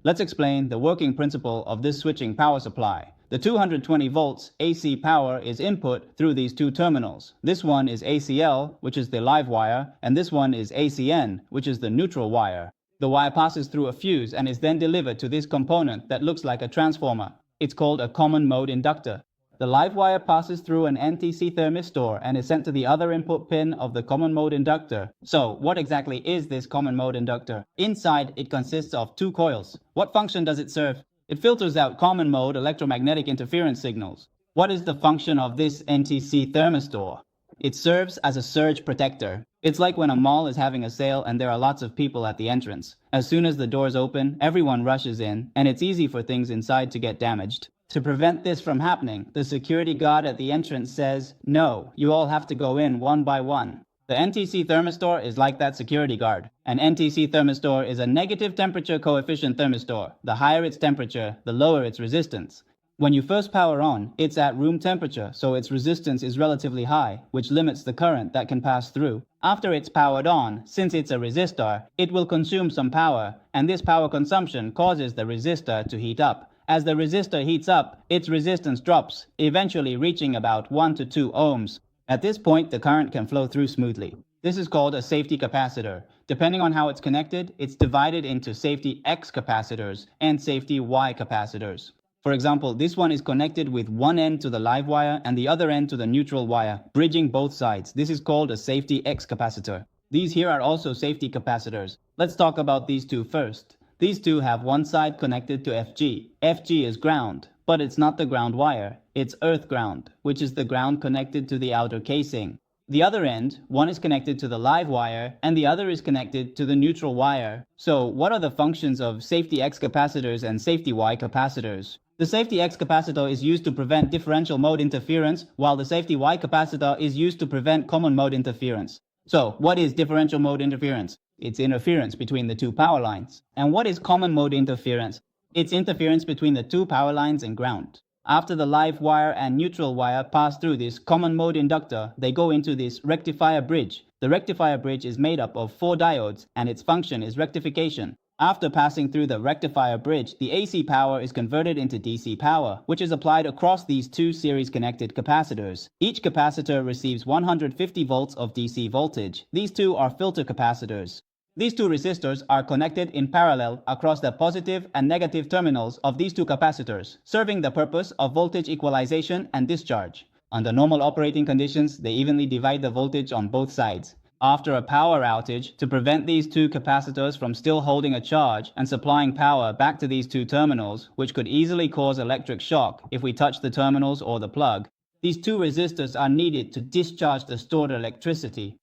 Let's explain the working principle of this switching power supply. The 220 volts AC power is input through these two terminals. This one is ACL, which is the live wire, and this one is ACN, which is the neutral wire. The wire passes through a fuse and is then delivered to this component that looks like a transformer. It's called a common mode inductor. The live wire passes through an NTC thermistor and is sent to the other input pin of the common mode inductor. So, what exactly is this common mode inductor? Inside, it consists of two coils. What function does it serve? It filters out common mode electromagnetic interference signals. What is the function of this NTC thermistor? It serves as a surge protector. It's like when a mall is having a sale and there are lots of people at the entrance. As soon as the doors open, everyone rushes in, and it's easy for things inside to get damaged. To prevent this from happening, the security guard at the entrance says, "No, you all have to go in one by one." The NTC thermistor is like that security guard. An NTC thermistor is a negative temperature coefficient thermistor. The higher its temperature, the lower its resistance. When you first power on, it's at room temperature, so its resistance is relatively high, which limits the current that can pass through. After it's powered on, since it's a resistor, it will consume some power, and this power consumption causes the resistor to heat up. As the resistor heats up, its resistance drops, eventually reaching about 1 to 2 ohms. At this point, the current can flow through smoothly. This is called a safety capacitor. Depending on how it's connected, it's divided into safety X capacitors and safety Y capacitors. For example, this one is connected with one end to the live wire and the other end to the neutral wire, bridging both sides. This is called a safety X capacitor. These here are also safety capacitors. Let's talk about these two first. These two have one side connected to FG. FG is ground, but it's not the ground wire. It's earth ground, which is the ground connected to the outer casing. The other end, one is connected to the live wire, and the other is connected to the neutral wire. So, what are the functions of safety X capacitors and safety Y capacitors? The safety X capacitor is used to prevent differential mode interference, while the safety Y capacitor is used to prevent common mode interference. So, what is differential mode interference? It's interference between the two power lines. And what is common mode interference? It's interference between the two power lines and ground. After the live wire and neutral wire pass through this common mode inductor, they go into this rectifier bridge. The rectifier bridge is made up of 4 diodes, and its function is rectification. After passing through the rectifier bridge, the AC power is converted into DC power, which is applied across these two series-connected capacitors. Each capacitor receives 150 volts of DC voltage. These two are filter capacitors. These two resistors are connected in parallel across the positive and negative terminals of these two capacitors, serving the purpose of voltage equalization and discharge. Under normal operating conditions, they evenly divide the voltage on both sides. After a power outage, to prevent these two capacitors from still holding a charge and supplying power back to these two terminals, which could easily cause electric shock if we touch the terminals or the plug, these two resistors are needed to discharge the stored electricity.